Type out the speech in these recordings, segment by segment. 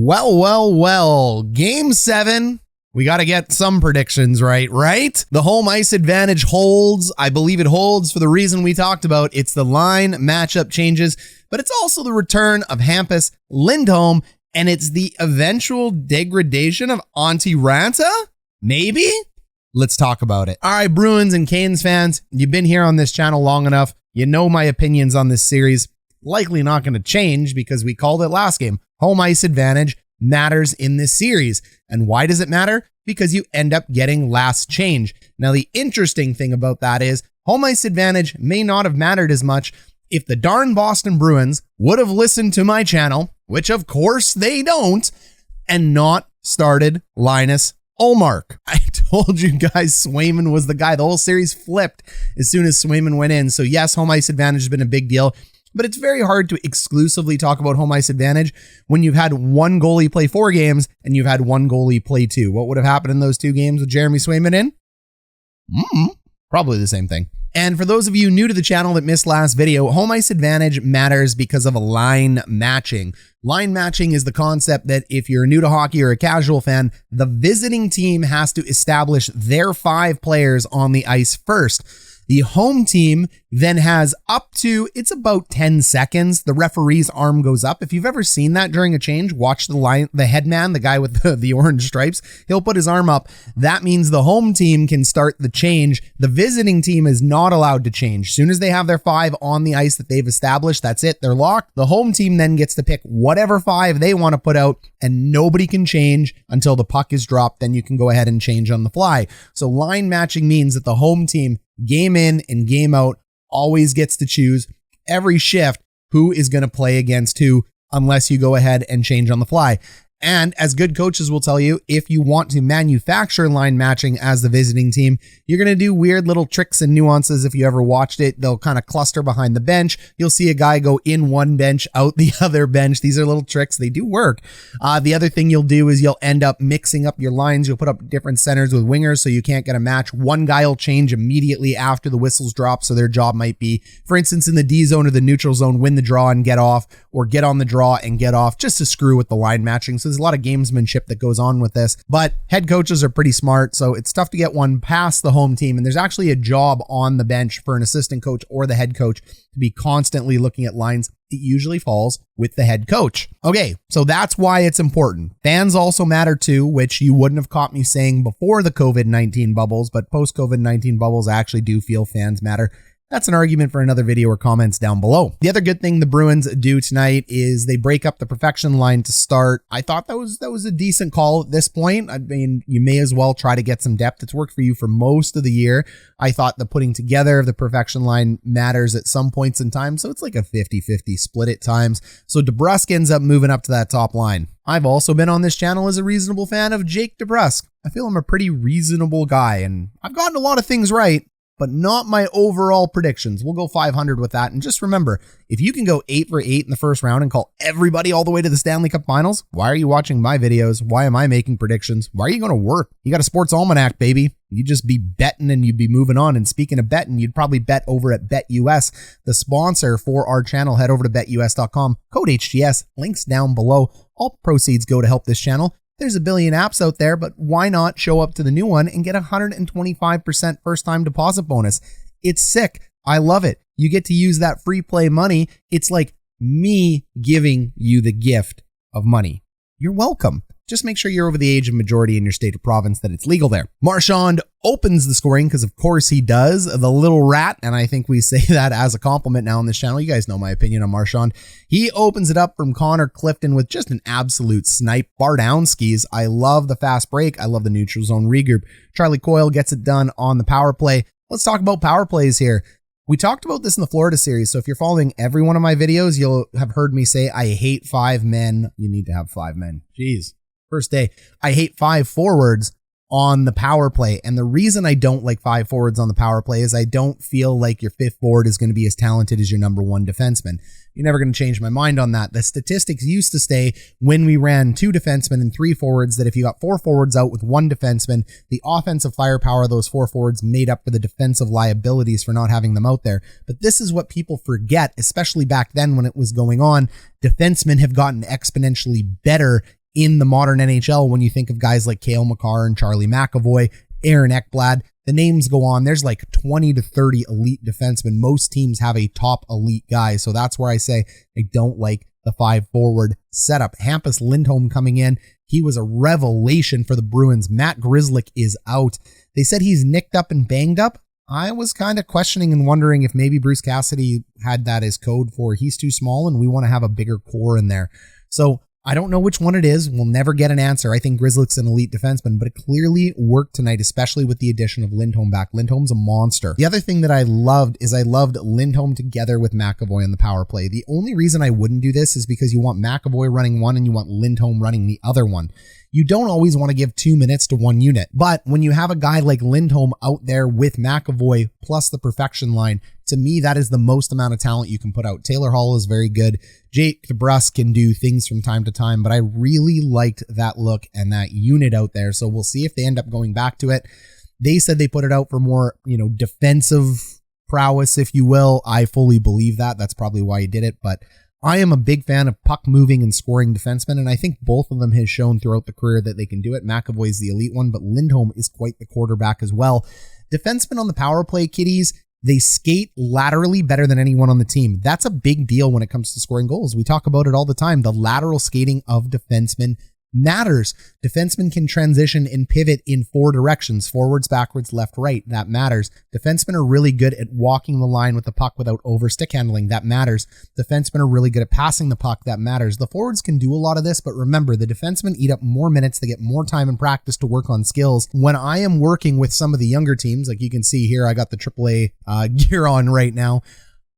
Well. Game 7. We got to get some predictions right? The home ice advantage holds. I believe it holds for the reason we talked about. It's the line matchup changes, but it's also the return of Hampus Lindholm, and it's the eventual degradation of Antti Raanta? Maybe? Let's talk about it. All right, Bruins and Canes fans, you've been here on this channel long enough. You know my opinions on this series. Likely not going to change because we called it last game. Home ice advantage matters in this series. And why does it matter? Because you end up getting last change. Now, the interesting thing about that is home ice advantage may not have mattered as much if the darn Boston Bruins would have listened to my channel, which of course they don't, and not started Linus Ullmark. I told you guys Swayman was the guy. The whole series flipped as soon as Swayman went in. So yes, home ice advantage has been a big deal. But it's very hard to exclusively talk about home ice advantage when you've had one goalie play 4 games and you've had one goalie play 2. What would have happened in those 2 games with Jeremy Swayman in? Probably the same thing. And for those of you new to the channel that missed last video, home ice advantage matters because of a line matching. Line matching is the concept that if you're new to hockey or a casual fan, the visiting team has to establish their 5 players on the ice first. The home team then has up to, it's about 10 seconds. The referee's arm goes up. If you've ever seen that during a change, watch the head man, the guy with the orange stripes. He'll put his arm up. That means the home team can start the change. The visiting team is not allowed to change. As soon as they have their 5 on the ice that they've established, that's it. They're locked. The home team then gets to pick whatever 5 they want to put out, and nobody can change until the puck is dropped. Then you can go ahead and change on the fly. So line matching means that the home team, game in and game out, always gets to choose every shift who is going to play against who, unless you go ahead and change on the fly. And as good coaches will tell you, if you want to manufacture line matching as the visiting team, you're going to do weird little tricks and nuances. If you ever watched it, they'll kind of cluster behind the bench. You'll see a guy go in one bench, out the other bench. These are little tricks. They do work. The other thing you'll do is you'll end up mixing up your lines. You'll put up different centers with wingers so you can't get a match. One guy will change immediately after the whistles drop. So their job might be, for instance, in the D zone or the neutral zone, win the draw and get off, or get on the draw and get off, just to screw with the line matching. So there's a lot of gamesmanship that goes on with this, but head coaches are pretty smart, so it's tough to get one past the home team. And there's actually a job on the bench for an assistant coach or the head coach to be constantly looking at lines. It usually falls with the head coach. Okay, so that's why it's important. Fans also matter too, which you wouldn't have caught me saying before the COVID-19 bubbles, but post-COVID-19 bubbles, I actually do feel fans matter. That's an argument for another video or comments down below. The other good thing the Bruins do tonight is they break up the perfection line to start. I thought that was a decent call at this point. I mean, you may as well try to get some depth. It's worked for you for most of the year. I thought the putting together of the perfection line matters at some points in time, so it's like a 50-50 split at times. So DeBrusk ends up moving up to that top line. I've also been on this channel as a reasonable fan of Jake DeBrusk. I feel I'm a pretty reasonable guy, and I've gotten a lot of things right, but not my overall predictions. We'll go 500 with that. And just remember, if you can go 8 for 8 in the first round and call everybody all the way to the Stanley Cup Finals, why are you watching my videos? Why am I making predictions? Why are you going to work? You got a sports almanac, baby. You'd just be betting and you'd be moving on. And speaking of betting, you'd probably bet over at BetUS, the sponsor for our channel. Head over to BetUS.com, code HGS, links down below. All proceeds go to help this channel. There's a billion apps out there, but why not show up to the new one and get 125% first time deposit bonus? It's sick. I love it. You get to use that free play money. It's like me giving you the gift of money. You're welcome. Just make sure you're over the age of majority in your state or province, that it's legal there. Marchand opens the scoring because of course he does, the little rat. And I think we say that as a compliment now on this channel. You guys know my opinion on Marchand. He opens it up from Connor Clifton with just an absolute snipe. Bar down skis. I love the fast break. I love the neutral zone regroup. Charlie Coyle gets it done on the power play. Let's talk about power plays here. We talked about this in the Florida series, so if you're following every one of my videos, you'll have heard me say, I hate 5 men. You need to have 5 men. Jeez. First day. I hate 5 forwards on the power play. And the reason I don't like 5 forwards on the power play is I don't feel like your 5th forward is going to be as talented as your number 1 defenseman. You're never going to change my mind on that. The statistics used to stay when we ran 2 defensemen and 3 forwards that if you got 4 forwards out with 1 defenseman, the offensive firepower of those 4 forwards made up for the defensive liabilities for not having them out there. But this is what people forget, especially back then when it was going on. Defensemen have gotten exponentially better in the modern NHL when you think of guys like Cale Makar and Charlie McAvoy, Aaron Ekblad. The names go on. There's like 20 to 30 elite defensemen. Most teams have a top elite guy. So that's where I say I don't like the 5 forward setup. Hampus Lindholm coming in. He was a revelation for the Bruins. Matt Grzelcyk is out. They said he's nicked up and banged up. I was kind of questioning and wondering if maybe Bruce Cassidy had that as code for he's too small and we want to have a bigger core in there. So I don't know which one it is. We'll never get an answer. I think Grzelcyk's an elite defenseman, but it clearly worked tonight, especially with the addition of Lindholm back. Lindholm's a monster. The other thing that I loved is I loved Lindholm together with McAvoy on the power play. The only reason I wouldn't do this is because you want McAvoy running one and you want Lindholm running the other one. You don't always want to give 2 minutes to one unit, but when you have a guy like Lindholm out there with McAvoy plus the perfection line, to me, that is the most amount of talent you can put out. Taylor Hall is very good. Jake DeBrusk can do things from time to time, but I really liked that look and that unit out there. So we'll see if they end up going back to it. They said they put it out for more, defensive prowess, if you will. I fully believe that. That's probably why he did it, but I am a big fan of puck moving and scoring defensemen, and I think both of them has shown throughout the career that they can do it. McAvoy is the elite one, but Lindholm is quite the quarterback as well. Defensemen on the power play, kiddies, they skate laterally better than anyone on the team. That's a big deal when it comes to scoring goals. We talk about it all the time. The lateral skating of defensemen matters. Defensemen can transition and pivot in 4 directions, forwards, backwards, left, right. That matters. Defensemen are really good at walking the line with the puck without over stick handling. That matters. Defensemen are really good at passing the puck. That matters. The forwards can do a lot of this, but remember, the defensemen eat up more minutes. They get more time in practice to work on skills. When I am working with some of the younger teams, like you can see here, I got the AAA gear on right now.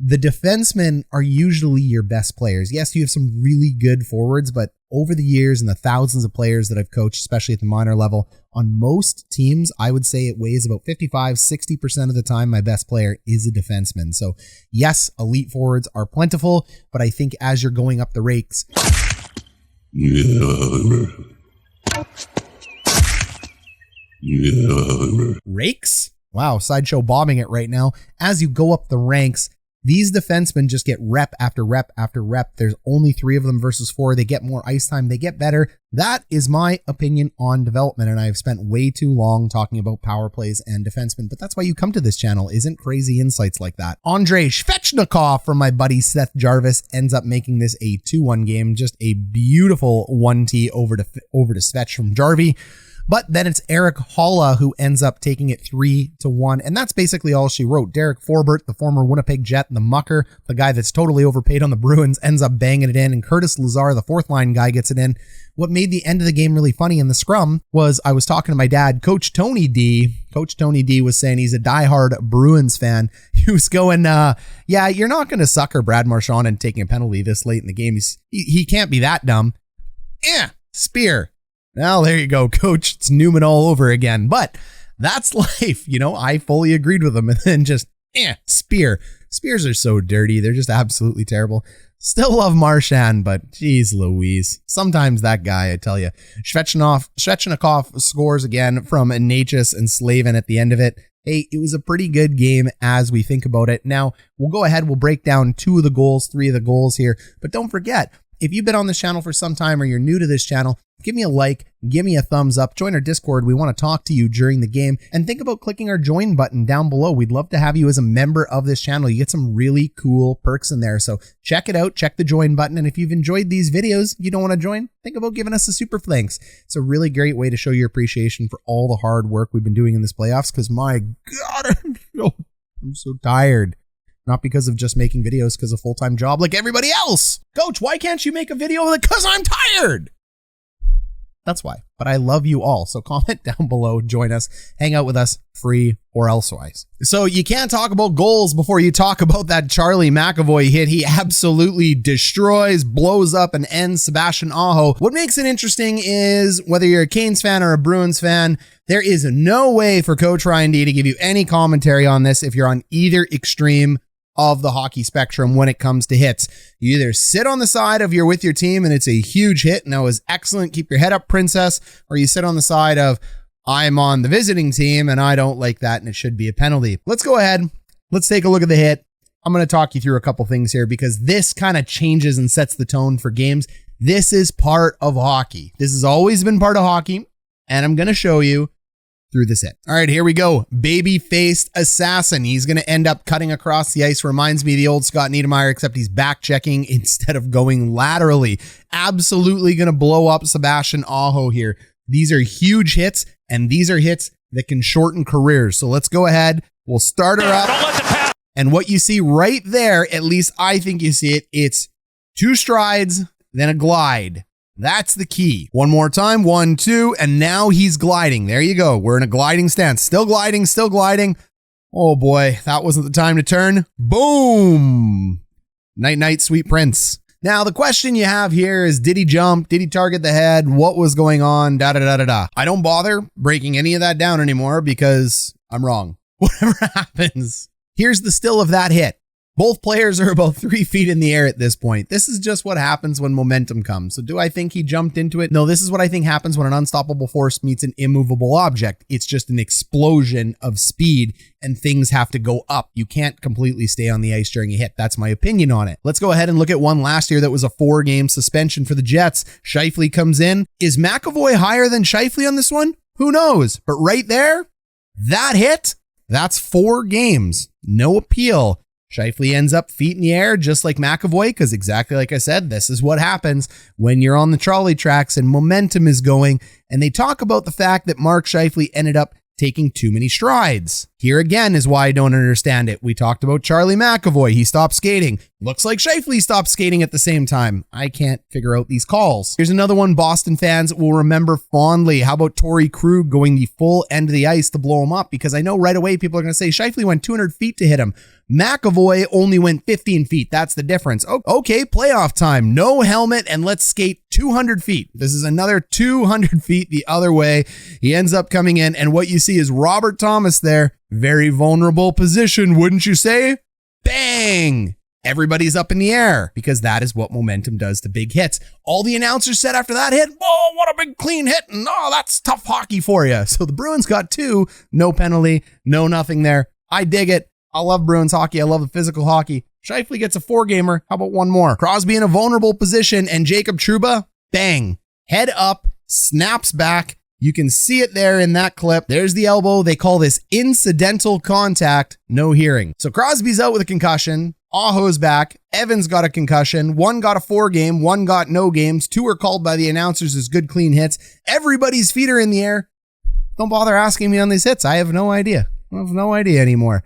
The defensemen are usually your best players. Yes, you have some really good forwards, but over the years and the thousands of players that I've coached, especially at the minor level, on most teams, I would say it weighs about 55-60% of the time my best player is a defenseman. So yes, elite forwards are plentiful, but I think as you're going up the rakes... Rakes? Wow, Sideshow bombing it right now. As you go up the ranks, these defensemen just get rep after rep after rep. There's only 3 of them versus 4. They get more ice time. They get better. That is my opinion on development, and I've spent way too long talking about power plays and defensemen, but that's why you come to this channel, isn't crazy insights like that. Andrei Svechnikov from my buddy Seth Jarvis ends up making this a 2-1 game. Just a beautiful 1T over to Svech from Jarvie. But then it's Eric Holla who ends up taking it 3-1. And that's basically all she wrote. Derek Forbert, the former Winnipeg Jet, the mucker, the guy that's totally overpaid on the Bruins, ends up banging it in. And Curtis Lazar, the 4th line guy, gets it in. What made the end of the game really funny in the scrum was I was talking to my dad, Coach Tony D. Coach Tony D was saying he's a diehard Bruins fan. He was going, yeah, you're not going to sucker Brad Marchand and taking a penalty this late in the game. He can't be that dumb. Yeah, spear. Well, there you go, Coach. It's Newman all over again. But that's life. I fully agreed with him. And then just, spear. Spears are so dirty. They're just absolutely terrible. Still love Marchand, but geez Louise. Sometimes that guy, I tell you. Svechnikov scores again from Natchez and Slavin at the end of it. Hey, it was a pretty good game as we think about it. Now, we'll go ahead. We'll break down 2 of the goals, 3 of the goals here. But don't forget, if you've been on this channel for some time or you're new to this channel, give me a like, give me a thumbs up, join our Discord. We want to talk to you during the game, and think about clicking our join button down below. We'd love to have you as a member of this channel. You get some really cool perks in there. So check it out, check the join button. And if you've enjoyed these videos, you don't want to join, think about giving us a super thanks. It's a really great way to show your appreciation for all the hard work we've been doing in this playoffs, because my God, I'm so tired. Not because of just making videos, because of a full-time job like everybody else. Coach, why can't you make a video? Because I'm tired. That's why. But I love you all. So comment down below, join us, hang out with us, free or elsewise. So you can't talk about goals before you talk about that Charlie McAvoy hit. He absolutely destroys, blows up, and ends Sebastian Aho. What makes it interesting is whether you're a Canes fan or a Bruins fan, there is no way for Coach Ryan D to give you any commentary on this if you're on either extreme of the hockey spectrum when it comes to hits. You either sit on the side of you're with your team and it's a huge hit and that was excellent, keep your head up, princess, or you sit on the side of I'm on the visiting team and I don't like that and it should be a penalty. Let's go ahead. Let's take a look at the hit. I'm going to talk you through a couple things here because this kind of changes and sets the tone for games. This is part of hockey. This has always been part of hockey, and I'm going to show you through this hit. All right, here we go. Baby-faced assassin. He's going to end up cutting across the ice. Reminds me of the old Scott Niedermayer, except he's back checking instead of going laterally. Absolutely going to blow up Sebastian Aho here. These are huge hits, and these are hits that can shorten careers. So let's go ahead. We'll start her up. And what you see right there, at least I think you see it, it's 2 strides, then a glide. That's the key. One more time. 1, 2, and now he's gliding. There you go. We're in a gliding stance. Still gliding, still gliding. Oh boy, that wasn't the time to turn. Boom. Night, night, sweet prince. Now, the question you have here is, did he jump? Did he target the head? What was going on? Da-da-da-da-da. I don't bother breaking any of that down anymore because I'm wrong. Whatever happens. Here's the still of that hit. Both players are about 3 feet in the air at this point. This is just what happens when momentum comes. So do I think he jumped into it? No, this is what I think happens when an unstoppable force meets an immovable object. It's just an explosion of speed and things have to go up. You can't completely stay on the ice during a hit. That's my opinion on it. Let's go ahead and look at one last year that was a 4-game suspension for the Jets. Scheifele comes in. Is McAvoy higher than Scheifele on this one? Who knows? But right there, that hit, that's 4 games. No appeal. Scheifele ends up feet in the air just like McAvoy because exactly like I said, this is what happens when you're on the trolley tracks and momentum is going. And they talk about the fact that Mark Scheifele ended up taking too many strides. Here again is why I don't understand it. We talked about Charlie McAvoy. He stopped skating. Looks like Scheifele stopped skating at the same time. I can't figure out these calls. Here's another one Boston fans will remember fondly. How about Torrey Krug going the full end of the ice to blow him up? Because I know right away people are going to say Scheifele went 200 feet to hit him. McAvoy only went 15 feet. That's the difference. Okay, playoff time. No helmet and let's skate 200 feet. This is another 200 feet the other way. He ends up coming in and what you see is Robert Thomas there. Very vulnerable position, wouldn't you say? Bang! Everybody's up in the air because that is what momentum does to big hits. All the announcers said after that hit, whoa, what a big clean hit. And oh, that's tough hockey for you. So the Bruins got 2, no penalty, no nothing there. I dig it. I love Bruins hockey. I love the physical hockey. Scheifele gets a 4-gamer. How about one more? Crosby in a vulnerable position and Jacob Trouba, bang, head up, snaps back. You can see it there in that clip. There's the elbow. They call this incidental contact, no hearing. So Crosby's out with a concussion. Aho's back. Evans got a concussion. One got a 4-game. One got no games. 2 were called by the announcers as good, clean hits. Everybody's feet are in the air. Don't bother asking me on these hits. I have no idea. I have no idea anymore.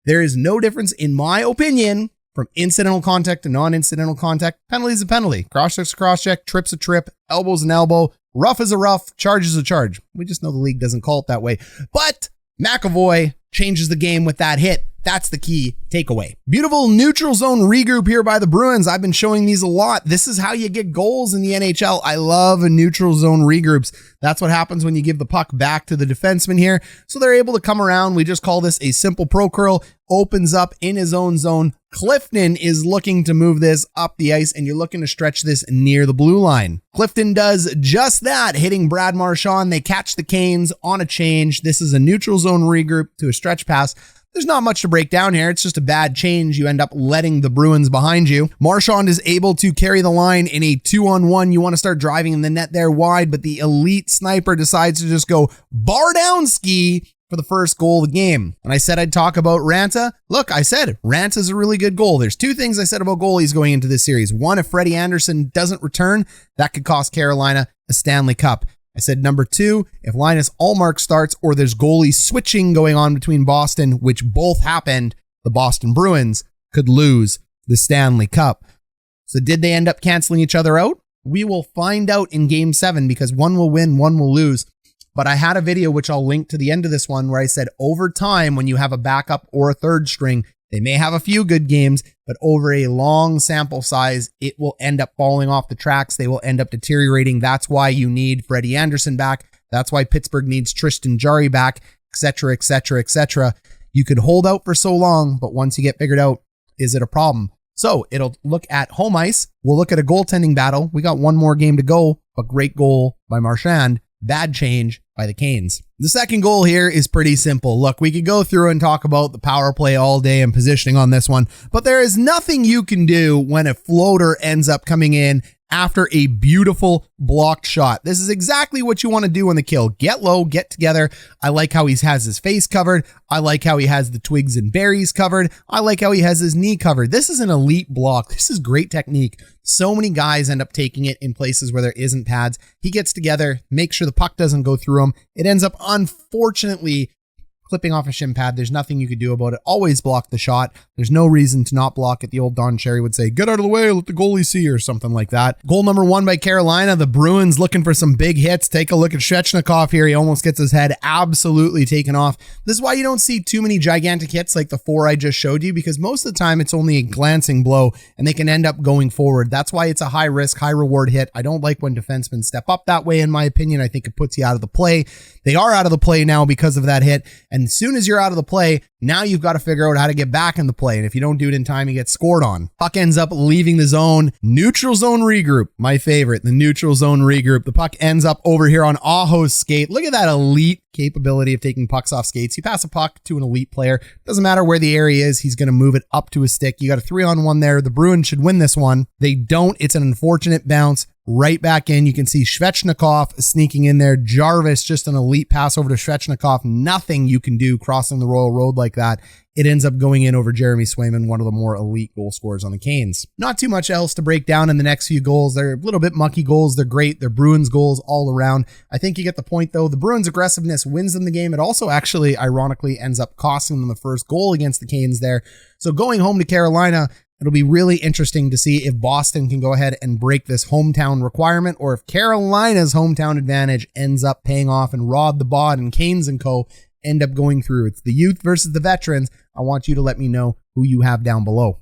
There is no difference, in my opinion, from incidental contact to non-incidental contact. Penalty is a penalty. Cross-check's a cross-check. Trip's a trip. Elbow's an elbow. Rough is a rough. Charge is a charge. We just know the league doesn't call it that way. But McAvoy changes the game with that hit. That's the key takeaway. Beautiful neutral zone regroup here by the Bruins. I've been showing these a lot. This is how you get goals in the NHL. I love neutral zone regroups. That's what happens when you give the puck back to the defenseman here. So they're able to come around. We just call this a simple pro curl. Opens up in his own zone. Clifton is looking to move this up the ice and you're looking to stretch this near the blue line. Clifton does just that, hitting Brad Marchand. They catch the Canes on a change. This is a neutral zone regroup to a stretch pass. There's not much to break down here. It's just a bad change. You end up letting the Bruins behind you. Marchand is able to carry the line in a 2-on-1. You want to start driving in the net there wide, but the elite sniper decides to just go bar down ski for the first goal of the game. And I said I'd talk about Raanta. Look, I said Raanta's a really good goal. There's 2 things I said about goalies going into this series. One, if Freddie Andersen doesn't return, that could cost Carolina a Stanley Cup. I said number 2, if Linus Ullmark starts or there's goalie switching going on between Boston, which both happened, the Boston Bruins could lose the Stanley Cup. So did they end up canceling each other out? We will find out in Game 7 because one will win, one will lose. But I had a video, which I'll link to the end of this one, where I said over time, when you have a backup or a third string, they may have a few good games, but over a long sample size, it will end up falling off the tracks. They will end up deteriorating. That's why you need Freddie Andersen back. That's why Pittsburgh needs Tristan Jarry back, etc., etc., etc. You could hold out for so long, but once you get figured out, is it a problem? So it'll look at home ice. We'll look at a goaltending battle. We got one more game to go, but great goal by Marchand. Bad change by the Canes. The second goal here is pretty simple. Look, we could go through and talk about the power play all day and positioning on this one, but there is nothing you can do when a floater ends up coming in after a beautiful blocked shot. This is exactly what you want to do on the kill. Get low, get together. I like how he has his face covered. I like how he has the twigs and berries covered. I like how he has his knee covered. This is an elite block. This is great technique. So many guys end up taking it in places where there isn't pads. He gets together, makes sure the puck doesn't go through him. It ends up, unfortunately, clipping off a shin pad. There's nothing you could do about it. Always block the shot. There's no reason to not block it. The old Don Cherry would say, get out of the way, let the goalie see, or something like that. Goal number 1 by Carolina. The Bruins looking for some big hits. Take a look at Svechnikov here. He almost gets his head absolutely taken off. This is why you don't see too many gigantic hits like the 4 I just showed you, because most of the time it's only a glancing blow and they can end up going forward. That's why it's a high risk, high reward hit. I don't like when defensemen step up that way, in my opinion. I think it puts you out of the play. They are out of the play now because of that hit. And as soon as you're out of the play, now you've got to figure out how to get back in the play. And if you don't do it in time, you get scored on. Puck ends up leaving the zone. Neutral zone regroup. My favorite, the neutral zone regroup. The puck ends up over here on Aho's skate. Look at that elite capability of taking pucks off skates. You pass a puck to an elite player. Doesn't matter where the area is. He's going to move it up to his stick. You got a 3-on-1 there. The Bruins should win this one. They don't. It's an unfortunate bounce. Right back in. You can see Svechnikov sneaking in there. Jarvis, just an elite pass over to Svechnikov. Nothing you can do crossing the Royal Road like that. It ends up going in over Jeremy Swayman, one of the more elite goal scorers on the Canes. Not too much else to break down in the next few goals. They're a little bit mucky goals. They're great. They're Bruins goals all around. I think you get the point, though. The Bruins' aggressiveness wins them the game. It also actually, ironically, ends up costing them the first goal against the Canes there. So going home to Carolina, it'll be really interesting to see if Boston can go ahead and break this hometown requirement, or if Carolina's hometown advantage ends up paying off and Rod the Bod and Canes and co. end up going through. It's the youth versus the veterans. I want you to let me know who you have down below.